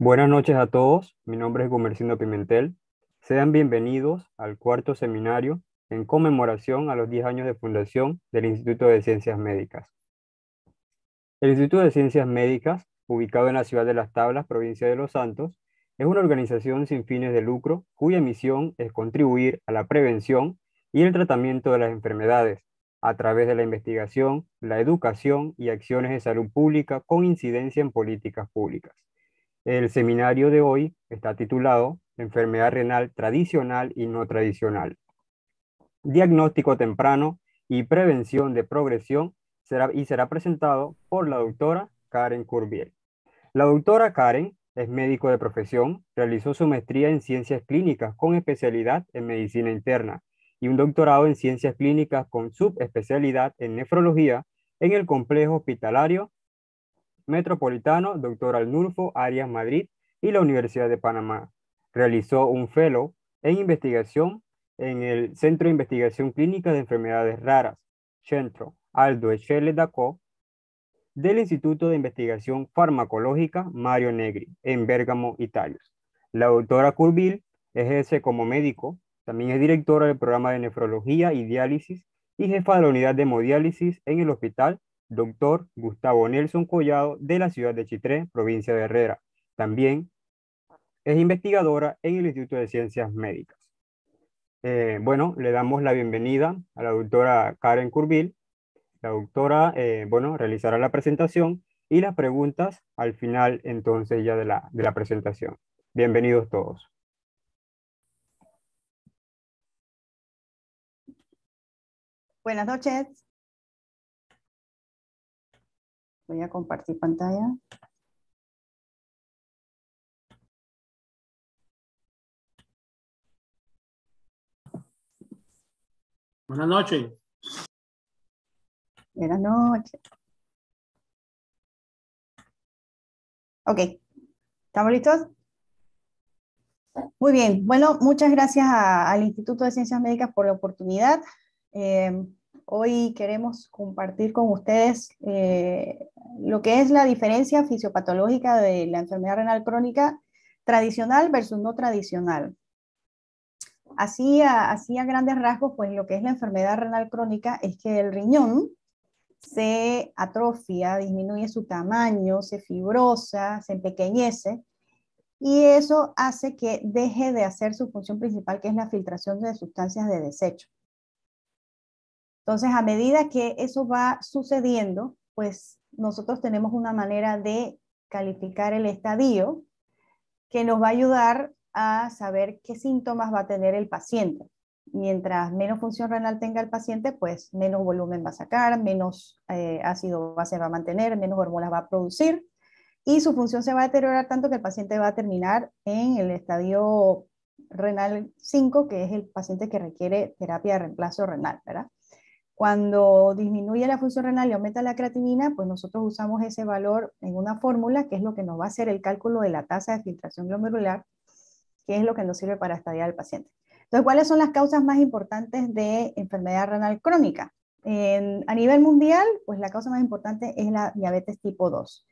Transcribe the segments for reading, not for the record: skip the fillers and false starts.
Buenas noches a todos, mi nombre es Gumersindo Pimentel. Sean bienvenidos al cuarto seminario en conmemoración a los 10 años de fundación del Instituto de Ciencias Médicas. El Instituto de Ciencias Médicas, ubicado en la ciudad de Las Tablas, provincia de Los Santos, es una organización sin fines de lucro cuya misión es contribuir a la prevención y el tratamiento de las enfermedades a través de la investigación, la educación y acciones de salud pública con incidencia en políticas públicas. El seminario de hoy está titulado Enfermedad renal tradicional y no tradicional. Diagnóstico temprano y prevención de progresión será presentado por la doctora Karen Curviel. La doctora Karen es médico de profesión, realizó su maestría en ciencias clínicas con especialidad en medicina interna y un doctorado en ciencias clínicas con subespecialidad en nefrología en el Complejo Hospitalario Metropolitano Dr. Arnulfo Arias Madrid y la Universidad de Panamá. Realizó un fellow en investigación en el Centro de Investigación Clínica de Enfermedades Raras, Centro Aldo Echele Dacó, del Instituto de Investigación Farmacológica Mario Negri, en Bérgamo, Italia. La doctora Curvil ejerce como médico, también es directora del programa de nefrología y diálisis y jefa de la unidad de hemodiálisis en el Hospital Dr. Gustavo Nelson Collado de la ciudad de Chitré, provincia de Herrera. También es investigadora en el Instituto de Ciencias Médicas. Bueno, le damos la bienvenida a la doctora Karen Curvil. La doctora, realizará la presentación y las preguntas al final entonces ya de la presentación. Bienvenidos todos. Buenas noches. Voy a compartir pantalla. Buenas noches. Buenas noches. Ok, ¿estamos listos? Muy bien, bueno, muchas gracias al Instituto de Ciencias Médicas por la oportunidad. Hoy queremos compartir con ustedes lo que es la diferencia fisiopatológica de la enfermedad renal crónica tradicional versus no tradicional. Así a grandes rasgos, pues lo que es la enfermedad renal crónica es que el riñón se atrofia, disminuye su tamaño, se fibrosa, se empequeñece, y eso hace que deje de hacer su función principal, que es la filtración de sustancias de desecho. Entonces, a medida que eso va sucediendo, pues nosotros tenemos una manera de calificar el estadio que nos va a ayudar a saber qué síntomas va a tener el paciente. Mientras menos función renal tenga el paciente, pues menos volumen va a sacar, menos ácido base va a mantener, menos hormonas va a producir, y su función se va a deteriorar tanto que el paciente va a terminar en el estadio renal 5, que es el paciente que requiere terapia de reemplazo renal, ¿verdad? Cuando disminuye la función renal y aumenta la creatinina, pues nosotros usamos ese valor en una fórmula, que es lo que nos va a hacer el cálculo de la tasa de filtración glomerular, que es lo que nos sirve para estadiar al paciente. Entonces, ¿cuáles son las causas más importantes de enfermedad renal crónica? A nivel mundial, pues la causa más importante es la diabetes tipo 2.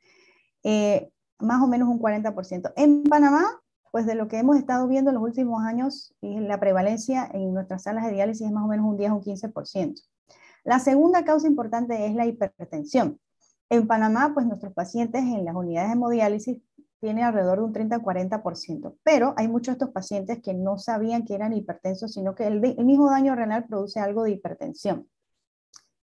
Más o menos un 40%. En Panamá, pues de lo que hemos estado viendo en los últimos años, la prevalencia en nuestras salas de diálisis es más o menos un 10 o un 15%. La segunda causa importante es la hipertensión. En Panamá, pues nuestros pacientes en las unidades de hemodiálisis tienen alrededor de un 30-40%, pero hay muchos de estos pacientes que no sabían que eran hipertensos, sino que el mismo daño renal produce algo de hipertensión.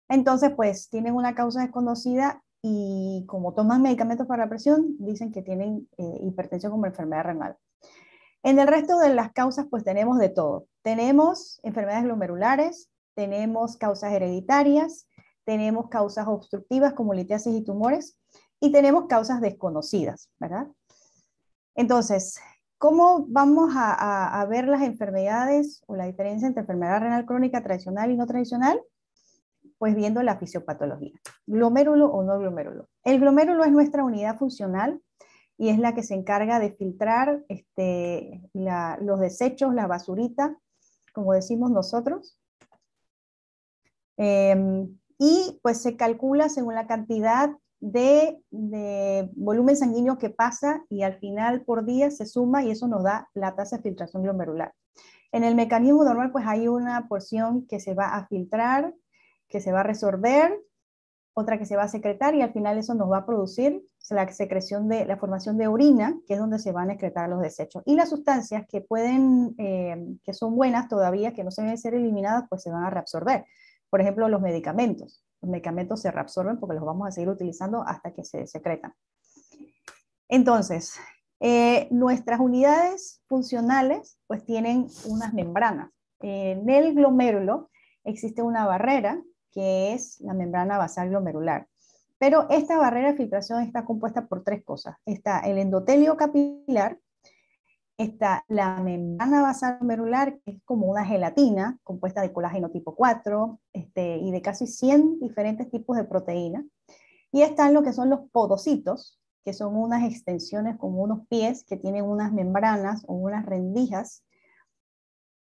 Entonces, pues tienen una causa desconocida y como toman medicamentos para la presión, dicen que tienen hipertensión como enfermedad renal. En el resto de las causas, pues tenemos de todo. Tenemos enfermedades glomerulares, tenemos causas hereditarias, tenemos causas obstructivas como litiasis y tumores, y tenemos causas desconocidas, ¿verdad? Entonces, ¿cómo vamos a ver las enfermedades o la diferencia entre enfermedad renal crónica tradicional y no tradicional? Pues viendo la fisiopatología. ¿Glomérulo o no glomérulo? El glomérulo es nuestra unidad funcional y es la que se encarga de filtrar los desechos, la basurita, como decimos nosotros. Y pues se calcula según la cantidad de volumen sanguíneo que pasa y al final por día se suma y eso nos da la tasa de filtración glomerular. En el mecanismo normal pues hay una porción que se va a filtrar, que se va a resorber, otra que se va a secretar y al final eso nos va a producir la secreción de la formación de orina, que es donde se van a excretar los desechos. Y las sustancias que pueden, que son buenas todavía, que no se deben ser eliminadas, pues se van a reabsorber. Por ejemplo, los medicamentos. Los medicamentos se reabsorben porque los vamos a seguir utilizando hasta que se secretan. Entonces, nuestras unidades funcionales pues tienen unas membranas. En el glomérulo existe una barrera que es la membrana basal glomerular. Pero esta barrera de filtración está compuesta por tres cosas. Está el endotelio capilar, está la membrana basal glomerular, que es como una gelatina compuesta de colágeno tipo 4 y de casi 100 diferentes tipos de proteínas. Y están lo que son los podocitos, que son unas extensiones como unos pies que tienen unas membranas o unas rendijas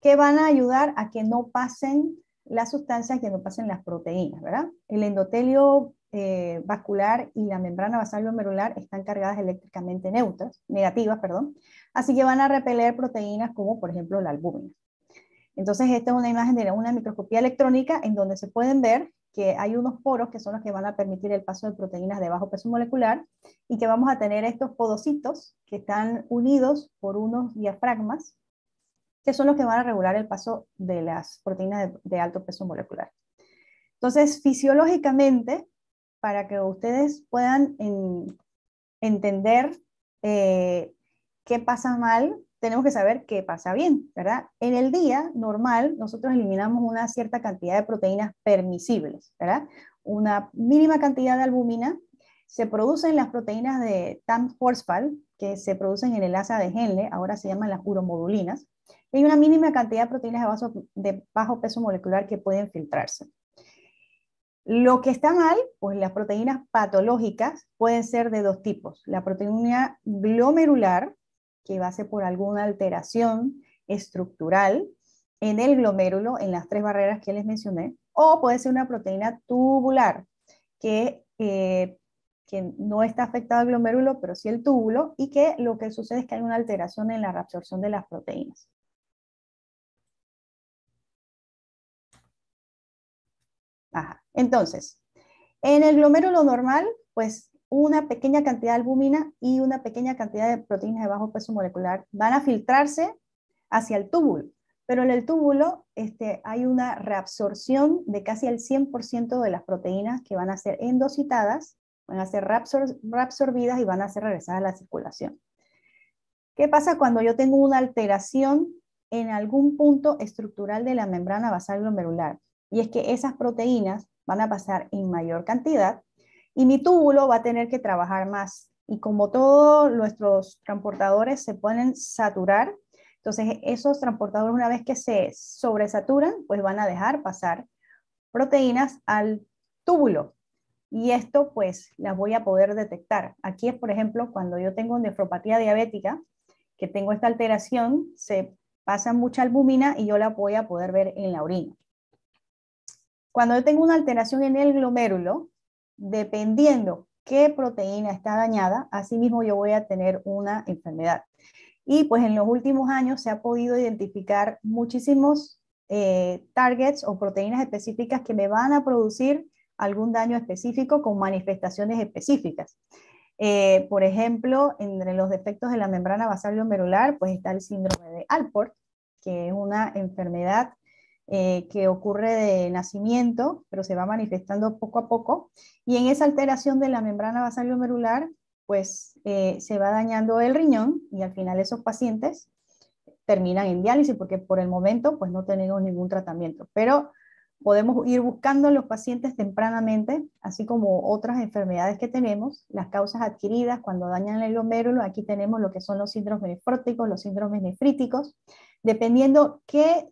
que van a ayudar a que no pasen las sustancias, que no pasen las proteínas, ¿verdad? El endotelio vascular y la membrana basal glomerular están cargadas eléctricamente negativas, perdón, así que van a repeler proteínas como por ejemplo la albúmina. Entonces esta es una imagen de una microscopía electrónica en donde se pueden ver que hay unos poros que son los que van a permitir el paso de proteínas de bajo peso molecular y que vamos a tener estos podocitos que están unidos por unos diafragmas que son los que van a regular el paso de las proteínas de alto peso molecular. Entonces, fisiológicamente, para que ustedes puedan entender qué pasa mal, tenemos que saber qué pasa bien, ¿verdad? En el día normal, nosotros eliminamos una cierta cantidad de proteínas permisibles, ¿verdad? Una mínima cantidad de albúmina, se producen las proteínas de TAM-Horsfall, que se producen en el asa de Henle, ahora se llaman las uromodulinas, y hay una mínima cantidad de proteínas de bajo peso molecular que pueden filtrarse. Lo que está mal, pues las proteínas patológicas pueden ser de dos tipos. La proteína glomerular, que va a ser por alguna alteración estructural en el glomérulo, en las tres barreras que les mencioné, o puede ser una proteína tubular, que no está afectado el glomérulo, pero sí el túbulo, y que lo que sucede es que hay una alteración en la reabsorción de las proteínas. Ajá. Entonces, en el glomérulo normal, pues una pequeña cantidad de albúmina y una pequeña cantidad de proteínas de bajo peso molecular van a filtrarse hacia el túbulo, pero en el túbulo hay una reabsorción de casi el 100% de las proteínas que van a ser endocitadas, van a ser reabsorbidas y van a ser regresadas a la circulación. ¿Qué pasa cuando yo tengo una alteración en algún punto estructural de la membrana basal glomerular? Y es que esas proteínas van a pasar en mayor cantidad y mi túbulo va a tener que trabajar más. Y como todos nuestros transportadores se pueden saturar, entonces esos transportadores una vez que se sobresaturan, pues van a dejar pasar proteínas al túbulo. Y esto pues las voy a poder detectar. Aquí es, por ejemplo, cuando yo tengo nefropatía diabética, que tengo esta alteración, se pasa mucha albúmina y yo la voy a poder ver en la orina. Cuando yo tengo una alteración en el glomérulo, dependiendo qué proteína está dañada, así mismo yo voy a tener una enfermedad. Y pues en los últimos años se ha podido identificar muchísimos targets o proteínas específicas que me van a producir algún daño específico con manifestaciones específicas. Por ejemplo, entre los defectos de la membrana basal glomerular, pues está el síndrome de Alport, que es una enfermedad que ocurre de nacimiento, pero se va manifestando poco a poco, y en esa alteración de la membrana basal glomerular, pues se va dañando el riñón, y al final esos pacientes terminan en diálisis, porque por el momento pues no tenemos ningún tratamiento, pero podemos ir buscando a los pacientes tempranamente, así como otras enfermedades que tenemos, las causas adquiridas cuando dañan el glomérulo. Aquí tenemos lo que son los síndromes nefróticos, los síndromes nefríticos. Dependiendo qué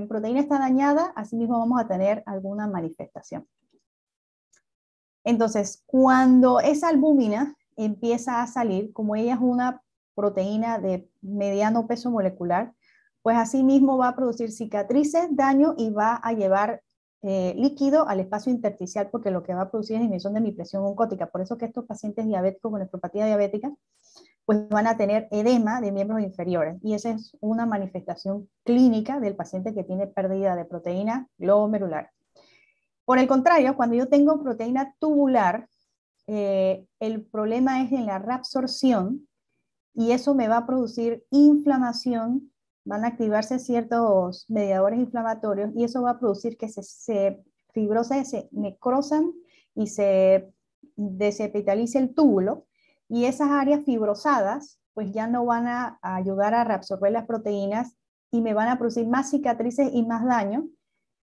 proteína está dañada, así mismo vamos a tener alguna manifestación. Entonces, cuando esa albúmina empieza a salir, como ella es una proteína de mediano peso molecular, pues así mismo va a producir cicatrices, daño y va a llevar líquido al espacio intersticial, porque lo que va a producir es disminución de mi presión oncótica. Por eso que estos pacientes diabéticos con nefropatía diabética pues van a tener edema de miembros inferiores, y esa es una manifestación clínica del paciente que tiene pérdida de proteína glomerular. Por el contrario, cuando yo tengo proteína tubular, el problema es en la reabsorción, y eso me va a producir inflamación, van a activarse ciertos mediadores inflamatorios, y eso va a producir que se fibrose, se necrosan y se desepitalice el túbulo, y esas áreas fibrosadas pues ya no van a ayudar a reabsorber las proteínas y me van a producir más cicatrices y más daño,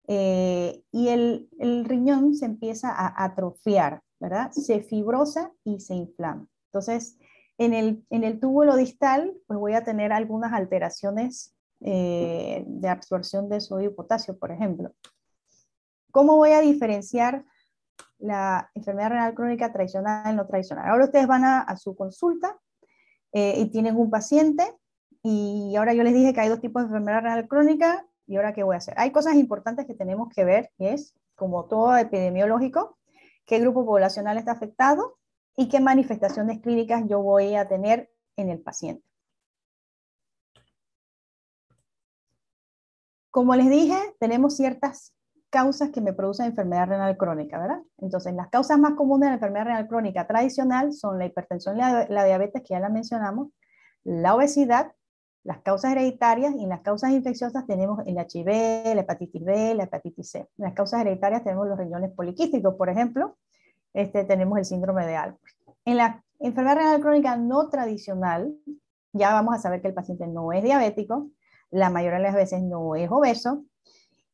y el riñón se empieza a atrofiar, ¿verdad? Se fibrosa y se inflama. Entonces, en el túbulo distal, pues voy a tener algunas alteraciones de absorción de sodio y potasio, por ejemplo. ¿Cómo voy a diferenciar la enfermedad renal crónica tradicional y no tradicional? Ahora ustedes van a su consulta y tienen un paciente, y ahora yo les dije que hay dos tipos de enfermedad renal crónica, y ahora ¿qué voy a hacer? Hay cosas importantes que tenemos que ver, que es, como todo epidemiológico, qué grupo poblacional está afectado y qué manifestaciones clínicas yo voy a tener en el paciente. Como les dije, tenemos ciertas causas que me producen enfermedad renal crónica, ¿verdad? Entonces, las causas más comunes de la enfermedad renal crónica tradicional son la hipertensión y la diabetes, que ya la mencionamos, la obesidad, las causas hereditarias, y en las causas infecciosas tenemos el HIV, la hepatitis B, la hepatitis C. En las causas hereditarias tenemos los riñones poliquísticos, por ejemplo, tenemos el síndrome de Alport. En la enfermedad renal crónica no tradicional, ya vamos a saber que el paciente no es diabético, la mayoría de las veces no es obeso,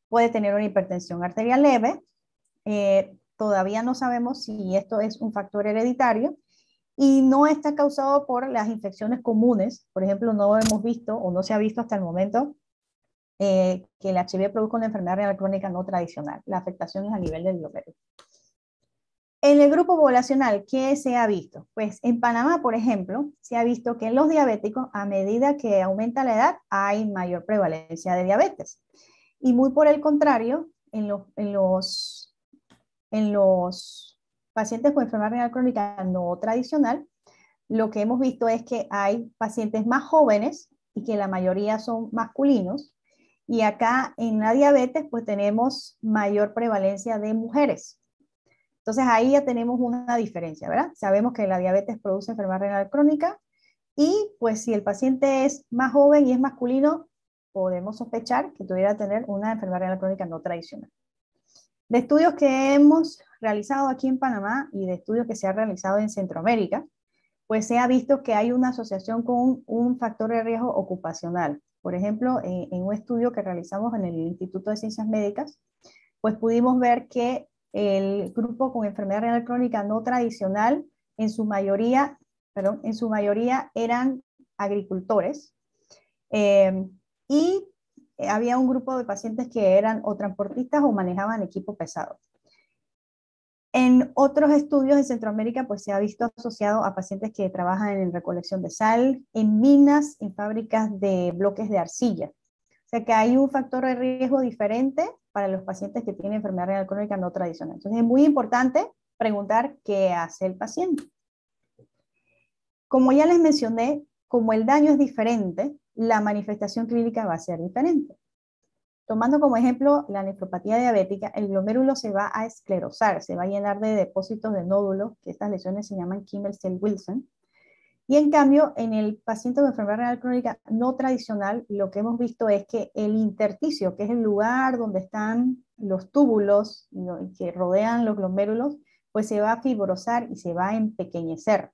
puede tener una hipertensión arterial leve, todavía no sabemos si esto es un factor hereditario, y no está causado por las infecciones comunes. Por ejemplo, no hemos visto, o no se ha visto hasta el momento, que el HIV produzca una enfermedad renal crónica no tradicional. La afectación es a nivel del glomérulo. En el grupo poblacional, ¿qué se ha visto? Pues en Panamá, por ejemplo, se ha visto que en los diabéticos, a medida que aumenta la edad, hay mayor prevalencia de diabetes. Y muy por el contrario, en los pacientes con enfermedad renal crónica no tradicional, lo que hemos visto es que hay pacientes más jóvenes y que la mayoría son masculinos. Y acá en la diabetes, pues tenemos mayor prevalencia de mujeres. Entonces ahí ya tenemos una diferencia, ¿verdad? Sabemos que la diabetes produce enfermedad renal crónica, y pues si el paciente es más joven y es masculino, podemos sospechar que pudiera tener una enfermedad renal crónica no tradicional. De estudios que hemos realizado aquí en Panamá y de estudios que se han realizado en Centroamérica, pues se ha visto que hay una asociación con un factor de riesgo ocupacional. Por ejemplo, en un estudio que realizamos en el Instituto de Ciencias Médicas, pues pudimos ver que el grupo con enfermedad renal crónica no tradicional, en su mayoría eran agricultores, y había un grupo de pacientes que eran o transportistas o manejaban equipo pesado. En otros estudios en Centroamérica, pues se ha visto asociado a pacientes que trabajan en recolección de sal, en minas, en fábricas de bloques de arcilla. O sea que hay un factor de riesgo diferente para los pacientes que tienen enfermedad renal crónica no tradicional. Entonces es muy importante preguntar qué hace el paciente. Como ya les mencioné, como el daño es diferente, la manifestación clínica va a ser diferente. Tomando como ejemplo la nefropatía diabética, el glomérulo se va a esclerosar, se va a llenar de depósitos de nódulos, que estas lesiones se llaman Kimmel-Cell-Wilson. Y en cambio, en el paciente con enfermedad renal crónica no tradicional, lo que hemos visto es que el intersticio, que es el lugar donde están los túbulos que rodean los glomérulos, pues se va a fibrosar y se va a empequeñecer.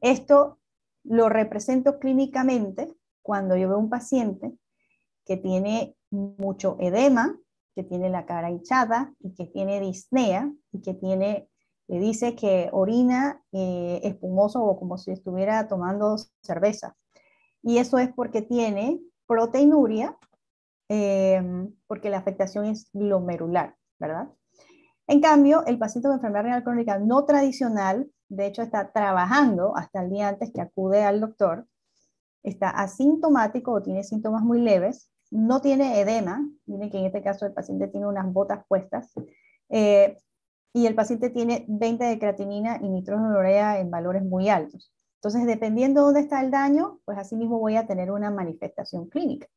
Esto lo represento clínicamente cuando yo veo un paciente que tiene mucho edema, que tiene la cara hinchada y que tiene disnea y que le dice que orina espumoso o como si estuviera tomando cerveza. Y eso es porque tiene proteinuria, porque la afectación es glomerular, ¿verdad? En cambio, el paciente con enfermedad renal crónica no tradicional, de hecho está trabajando hasta el día antes que acude al doctor, está asintomático o tiene síntomas muy leves, no tiene edema, miren que en este caso el paciente tiene unas botas puestas, y el paciente tiene 20 de creatinina y nitrógeno de urea en valores muy altos. Entonces, dependiendo de dónde está el daño, pues así mismo voy a tener una manifestación clínica.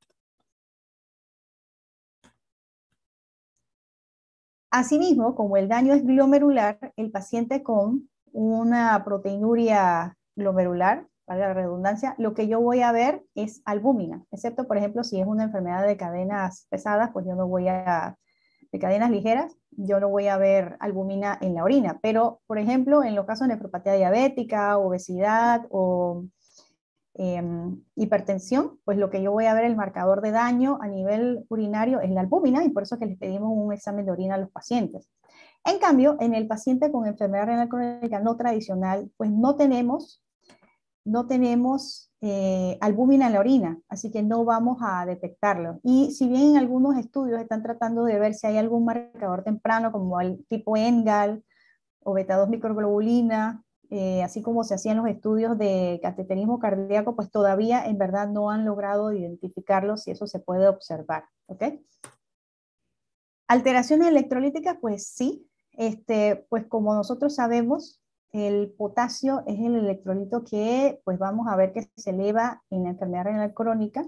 Asimismo, como el daño es glomerular, el paciente con una proteinuria glomerular, para la redundancia, lo que yo voy a ver es albúmina, excepto, por ejemplo, si es una enfermedad de cadenas pesadas, pues yo no voy a, de cadenas ligeras, yo no voy a ver albúmina en la orina. Pero, por ejemplo, en los casos de nefropatía diabética, obesidad o hipertensión, pues lo que yo voy a ver, el marcador de daño a nivel urinario es la albúmina, y por eso es que les pedimos un examen de orina a los pacientes. En cambio, en el paciente con enfermedad renal crónica no tradicional, pues no tenemos albúmina en la orina, así que no vamos a detectarlo. Y si bien en algunos estudios están tratando de ver si hay algún marcador temprano, como el tipo ENGAL o beta-2 microglobulina, así como se hacían los estudios de cateterismo cardíaco, pues todavía en verdad no han logrado identificarlo, si eso se puede observar, ¿ok? Alteraciones electrolíticas, pues sí, pues como nosotros sabemos, el potasio es el electrolito que pues vamos a ver que se eleva en la enfermedad renal crónica.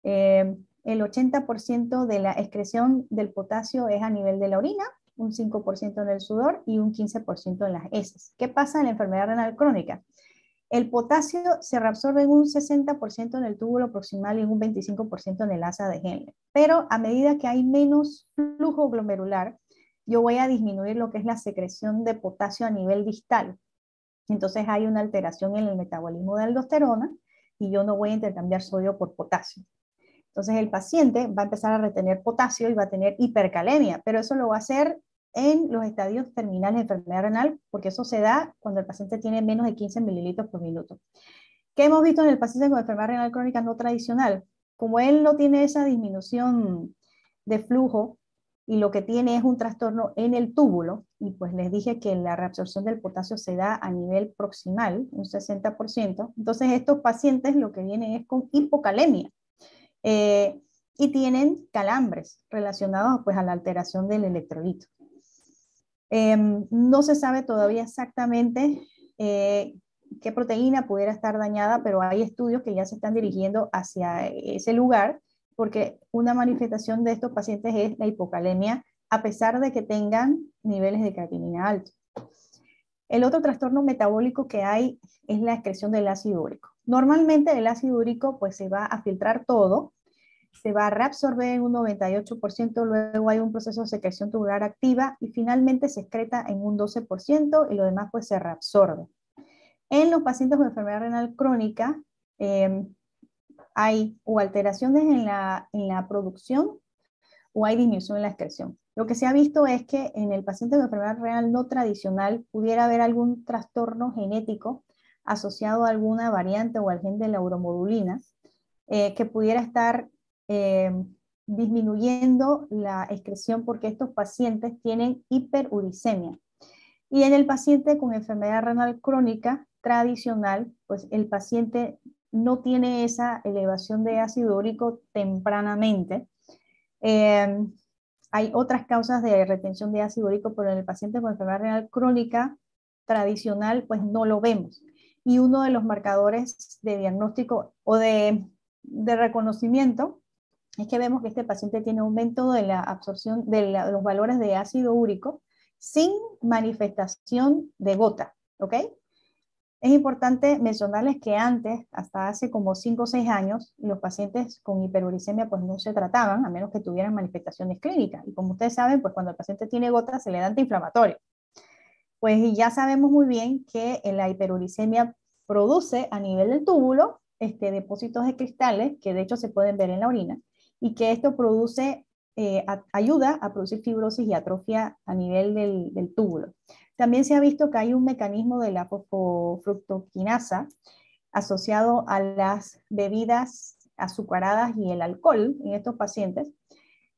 El 80% de la excreción del potasio es a nivel de la orina, un 5% en el sudor y un 15% en las heces. ¿Qué pasa en la enfermedad renal crónica? El potasio se reabsorbe en un 60% en el túbulo proximal y en un 25% en el asa de Henle. Pero a medida que hay menos flujo glomerular, yo voy a disminuir lo que es la secreción de potasio a nivel distal. Entonces hay una alteración en el metabolismo de aldosterona y yo no voy a intercambiar sodio por potasio. Entonces el paciente va a empezar a retener potasio y va a tener hipercalemia, pero eso lo va a hacer en los estadios terminales de enfermedad renal, porque eso se da cuando el paciente tiene menos de 15 mililitros por minuto. ¿Qué hemos visto en el paciente con enfermedad renal crónica no tradicional? Como él no tiene esa disminución de flujo y lo que tiene es un trastorno en el túbulo, y pues les dije que la reabsorción del potasio se da a nivel proximal, un 60%, entonces estos pacientes lo que vienen es con hipocalemia. Y tienen calambres relacionados pues a la alteración del electrolito. No se sabe todavía exactamente qué proteína pudiera estar dañada, pero hay estudios que ya se están dirigiendo hacia ese lugar, porque una manifestación de estos pacientes es la hipocalemia, a pesar de que tengan niveles de creatinina altos. El otro trastorno metabólico que hay es la excreción del ácido úrico. Normalmente el ácido úrico pues se va a filtrar todo, se va a reabsorber en un 98%, luego hay un proceso de secreción tubular activa y finalmente se excreta en un 12% y lo demás pues se reabsorbe. En los pacientes con enfermedad renal crónica hay o alteraciones en la producción o hay disminución en la excreción. Lo que se ha visto es que en el paciente con enfermedad renal no tradicional pudiera haber algún trastorno genético asociado a alguna variante o al gen de la uromodulina que pudiera estar disminuyendo la excreción, porque estos pacientes tienen hiperuricemia. Y en el paciente con enfermedad renal crónica tradicional, pues el paciente no tiene esa elevación de ácido úrico tempranamente. Hay otras causas de retención de ácido úrico, pero en el paciente con enfermedad renal crónica tradicional, pues no lo vemos. Y uno de los marcadores de diagnóstico o de reconocimiento es que vemos que este paciente tiene aumento de la absorción de los valores de ácido úrico sin manifestación de gota, ¿ok? Es importante mencionarles que antes, hasta hace como 5 o 6 años, los pacientes con hiperuricemia pues no se trataban a menos que tuvieran manifestaciones clínicas. Y como ustedes saben, pues cuando el paciente tiene gota se le da antiinflamatorio. Pues ya sabemos muy bien que la hiperuricemia produce a nivel del túbulo depósitos de cristales que de hecho se pueden ver en la orina, y que esto produce, ayuda a producir fibrosis y atrofia a nivel del túbulo. También se ha visto que hay un mecanismo de la fosfofructoquinasa asociado a las bebidas azucaradas y el alcohol en estos pacientes,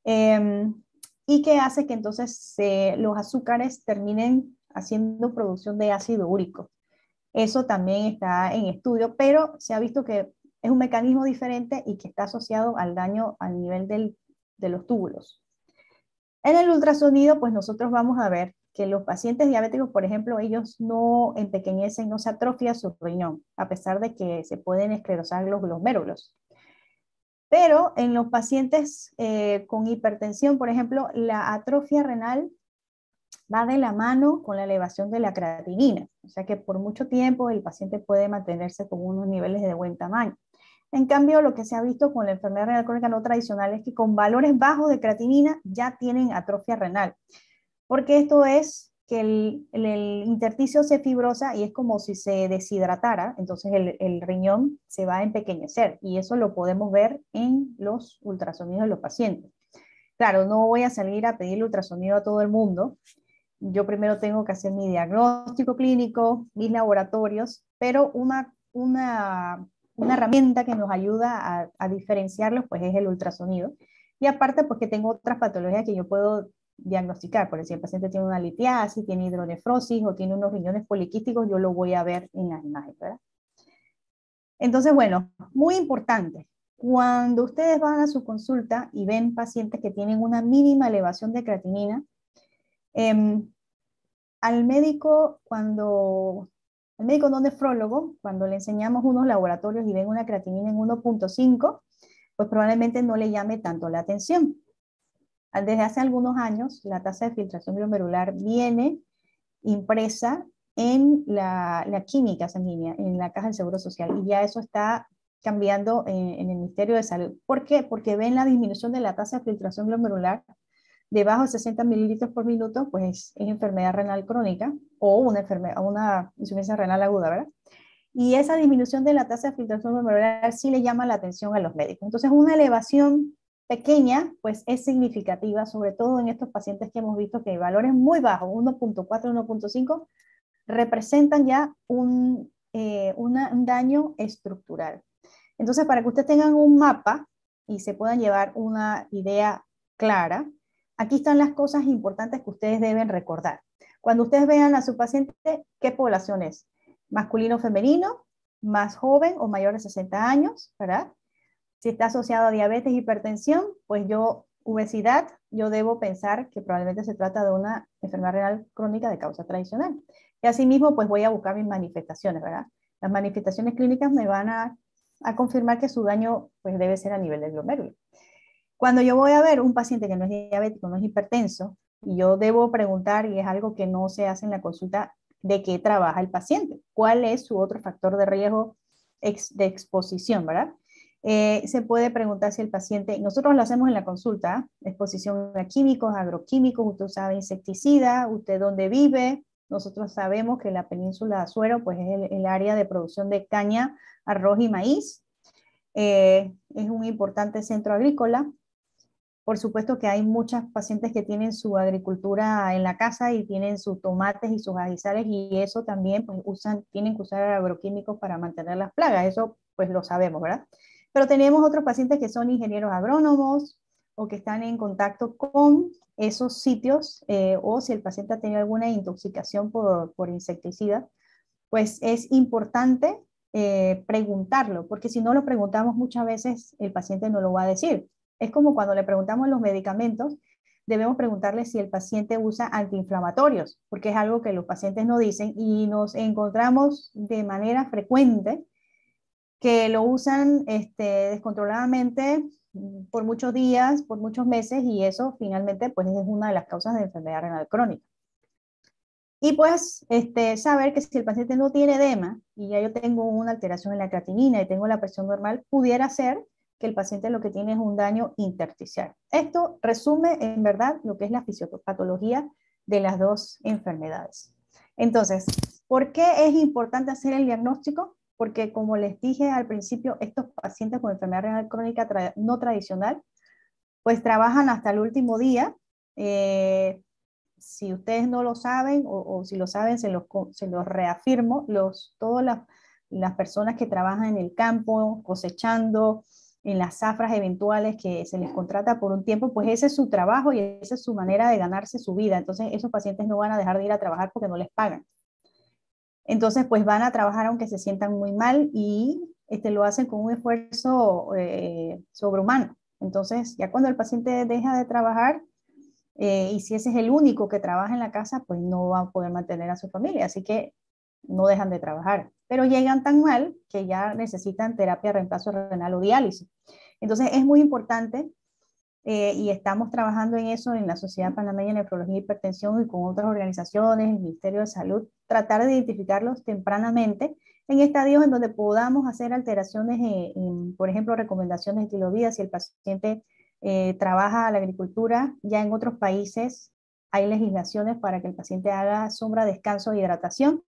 y que hace que entonces los azúcares terminen haciendo producción de ácido úrico. Eso también está en estudio, pero se ha visto que es un mecanismo diferente y que está asociado al daño al nivel de los túbulos. En el ultrasonido, pues nosotros vamos a ver que los pacientes diabéticos, por ejemplo, ellos no empequeñecen, no se atrofia su riñón, a pesar de que se pueden esclerosar los glomérulos. Pero en los pacientes con hipertensión, por ejemplo, la atrofia renal va de la mano con la elevación de la creatinina. O sea que por mucho tiempo el paciente puede mantenerse con unos niveles de buen tamaño. En cambio, lo que se ha visto con la enfermedad renal crónica no tradicional es que con valores bajos de creatinina ya tienen atrofia renal. Porque esto es que el intersticio se fibrosa y es como si se deshidratara, entonces el riñón se va a empequeñecer y eso lo podemos ver en los ultrasonidos de los pacientes. Claro, no voy a salir a pedir ultrasonido a todo el mundo. Yo primero tengo que hacer mi diagnóstico clínico, mis laboratorios, pero una herramienta que nos ayuda a diferenciarlos pues es el ultrasonido. Y aparte pues que tengo otras patologías que yo puedo diagnosticar. Por ejemplo, si el paciente tiene una litiasis, tiene hidronefrosis o tiene unos riñones poliquísticos, yo lo voy a ver en las imágenes, ¿verdad? Entonces, bueno, muy importante. Cuando ustedes van a su consulta y ven pacientes que tienen una mínima elevación de creatinina, al médico no nefrólogo, cuando le enseñamos unos laboratorios y ven una creatinina en 1.5, pues probablemente no le llame tanto la atención. Desde hace algunos años, la tasa de filtración glomerular viene impresa en la química sanguínea, en la caja del Seguro Social, y ya eso está cambiando en el Ministerio de Salud. ¿Por qué? Porque ven la disminución de la tasa de filtración glomerular debajo de 60 mililitros por minuto, pues es enfermedad renal crónica o una insuficiencia renal aguda, ¿verdad? Y esa disminución de la tasa de filtración glomerular sí le llama la atención a los médicos. Entonces, una elevación pequeña, pues es significativa, sobre todo en estos pacientes que hemos visto que valores muy bajos, 1.4, 1.5, representan ya un daño estructural. Entonces, para que ustedes tengan un mapa y se puedan llevar una idea clara, aquí están las cosas importantes que ustedes deben recordar. Cuando ustedes vean a su paciente, ¿qué población es? Masculino o femenino, más joven o mayor de 60 años, ¿verdad? Si está asociado a diabetes e hipertensión, pues obesidad, yo debo pensar que probablemente se trata de una enfermedad renal crónica de causa tradicional. Y asimismo, pues voy a buscar mis manifestaciones, ¿verdad? Las manifestaciones clínicas me van a confirmar que su daño pues debe ser a nivel del glomérulo. Cuando yo voy a ver un paciente que no es diabético, no es hipertenso, y yo debo preguntar, y es algo que no se hace en la consulta, de qué trabaja el paciente, cuál es su otro factor de riesgo de exposición, ¿verdad? Se puede preguntar si el paciente, nosotros lo hacemos en la consulta, exposición a químicos, agroquímicos, usted sabe insecticida, usted dónde vive, nosotros sabemos que la península de Azuero pues es el área de producción de caña, arroz y maíz, es un importante centro agrícola. Por supuesto que hay muchas pacientes que tienen su agricultura en la casa y tienen sus tomates y sus aguizales y eso también pues tienen que usar agroquímicos para mantener las plagas, eso pues lo sabemos, ¿verdad? Pero tenemos otros pacientes que son ingenieros agrónomos o que están en contacto con esos sitios o si el paciente ha tenido alguna intoxicación por insecticida, pues es importante preguntarlo, porque si no lo preguntamos muchas veces el paciente no lo va a decir. Es como cuando le preguntamos los medicamentos, debemos preguntarle si el paciente usa antiinflamatorios, porque es algo que los pacientes no dicen y nos encontramos de manera frecuente que lo usan descontroladamente por muchos días, por muchos meses y eso finalmente pues es una de las causas de enfermedad renal crónica. Y pues saber que si el paciente no tiene edema y ya yo tengo una alteración en la creatinina y tengo la presión normal, pudiera ser que el paciente lo que tiene es un daño intersticial. Esto resume en verdad lo que es la fisiopatología de las dos enfermedades. Entonces, ¿por qué es importante hacer el diagnóstico? Porque como les dije al principio, estos pacientes con enfermedad renal crónica no tradicional, pues trabajan hasta el último día. Si ustedes no lo saben o si lo saben, se los reafirmo, todas las personas que trabajan en el campo, cosechando, en las zafras eventuales que se les contrata por un tiempo, pues ese es su trabajo y esa es su manera de ganarse su vida. Entonces esos pacientes no van a dejar de ir a trabajar porque no les pagan. Entonces pues van a trabajar aunque se sientan muy mal y lo hacen con un esfuerzo sobrehumano. Entonces, ya cuando el paciente deja de trabajar, y si ese es el único que trabaja en la casa, pues no va a poder mantener a su familia, así que no dejan de trabajar. Pero llegan tan mal que ya necesitan terapia de reemplazo renal o diálisis. Entonces, es muy importante y estamos trabajando en eso en la Sociedad Panameña de Nefrología y Hipertensión y con otras organizaciones, el Ministerio de Salud, tratar de identificarlos tempranamente en estadios en donde podamos hacer alteraciones, por ejemplo, recomendaciones de estilo de vida. Si el paciente trabaja a la agricultura, ya en otros países hay legislaciones para que el paciente haga sombra, descanso e hidratación.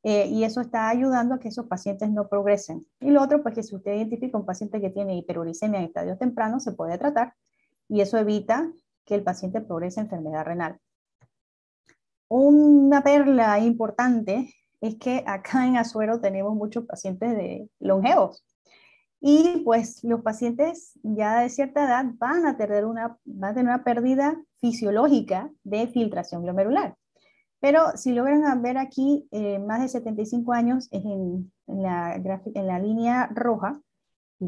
Y eso está ayudando a que esos pacientes no progresen. Y lo otro, pues que si usted identifica un paciente que tiene hiperuricemia en estadios tempranos, se puede tratar y eso evita que el paciente progrese a enfermedad renal. Una perla importante es que acá en Azuero tenemos muchos pacientes de longevos y pues los pacientes ya de cierta edad van a tener una pérdida fisiológica de filtración glomerular. Pero si logran ver aquí, más de 75 años es en la línea roja, y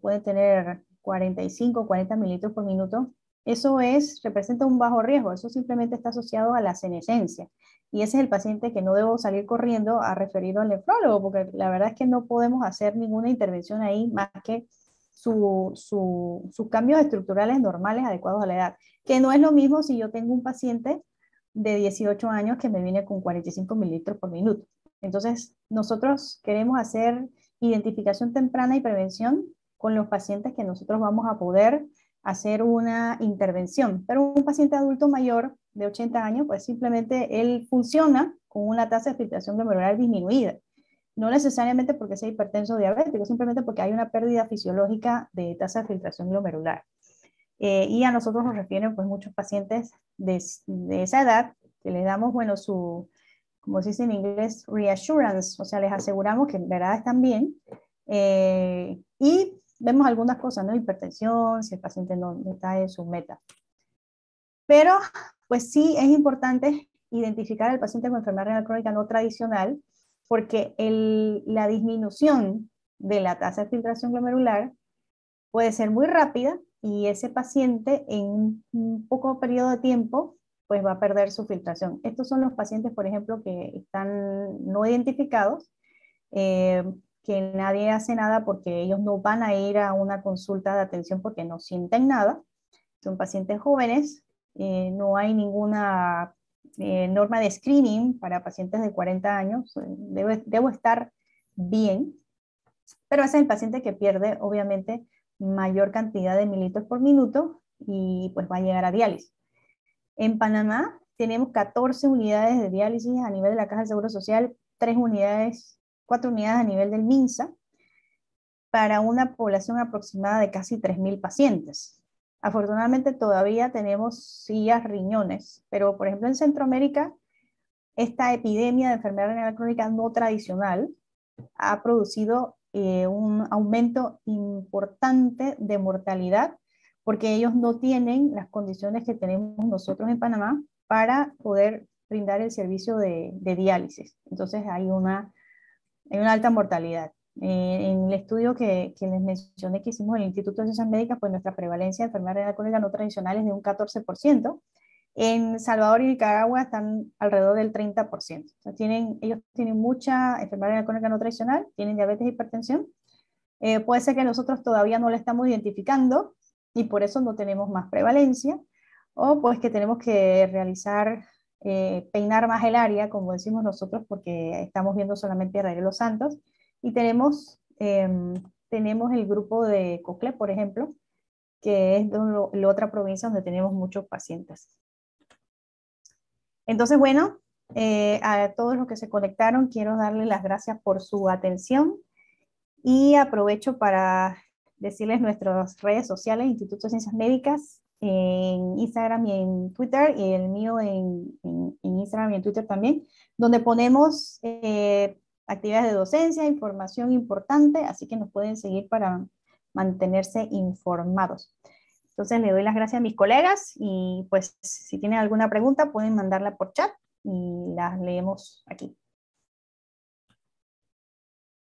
pueden tener 45, 40 mililitros por minuto. Eso representa un bajo riesgo, eso simplemente está asociado a la senescencia. Y ese es el paciente que no debo salir corriendo a referirlo al nefrólogo, porque la verdad es que no podemos hacer ninguna intervención ahí más que sus cambios estructurales normales adecuados a la edad. Que no es lo mismo si yo tengo un paciente de 18 años que me viene con 45 mililitros por minuto. Entonces, nosotros queremos hacer identificación temprana y prevención con los pacientes que nosotros vamos a poder hacer una intervención. Pero un paciente adulto mayor de 80 años, pues simplemente él funciona con una tasa de filtración glomerular disminuida. No necesariamente porque sea hipertenso o diabético, simplemente porque hay una pérdida fisiológica de tasa de filtración glomerular. Y a nosotros nos refieren pues muchos pacientes de esa edad que les damos, bueno, como se dice en inglés, reassurance, o sea, les aseguramos que en verdad están bien. Y vemos algunas cosas, ¿no? Hipertensión, si el paciente no está en su meta. Pero, pues sí, es importante identificar al paciente con enfermedad renal crónica no tradicional, porque la disminución de la tasa de filtración glomerular puede ser muy rápida y ese paciente en un poco periodo de tiempo pues va a perder su filtración. Estos son los pacientes, por ejemplo, que están no identificados, que nadie hace nada porque ellos no van a ir a una consulta de atención porque no sienten nada. Son pacientes jóvenes, no hay ninguna norma de screening para pacientes de 40 años, debo estar bien, pero ese es el paciente que pierde, obviamente, mayor cantidad de mililitros por minuto y pues va a llegar a diálisis. En Panamá tenemos 14 unidades de diálisis a nivel de la Caja del Seguro Social, 4 unidades a nivel del MINSA, para una población aproximada de casi 3.000 pacientes. Afortunadamente todavía tenemos sillas riñones, pero por ejemplo en Centroamérica, esta epidemia de enfermedad renal crónica no tradicional ha producido un aumento importante de mortalidad porque ellos no tienen las condiciones que tenemos nosotros en Panamá para poder brindar el servicio de diálisis. Entonces hay una alta mortalidad. En el estudio que les mencioné que hicimos en el Instituto de Ciencias Médicas, pues nuestra prevalencia de enfermedad renal crónica no tradicional es de un 14%. En Salvador y Nicaragua están alrededor del 30%. O sea, ellos tienen mucha enfermedad renal crónica no tradicional, tienen diabetes e hipertensión. Puede ser que nosotros todavía no la estamos identificando y por eso no tenemos más prevalencia, o pues que tenemos que realizar, peinar más el área, como decimos nosotros, porque estamos viendo solamente a Los Santos, y tenemos el grupo de Coclé, por ejemplo, que es la otra provincia donde tenemos muchos pacientes. Entonces, bueno, a todos los que se conectaron, quiero darles las gracias por su atención y aprovecho para decirles nuestras redes sociales, Instituto de Ciencias Médicas, en Instagram y en Twitter, y el mío en Instagram y en Twitter también, donde ponemos actividades de docencia, información importante, así que nos pueden seguir para mantenerse informados. Entonces le doy las gracias a mis colegas y pues si tienen alguna pregunta pueden mandarla por chat y las leemos aquí.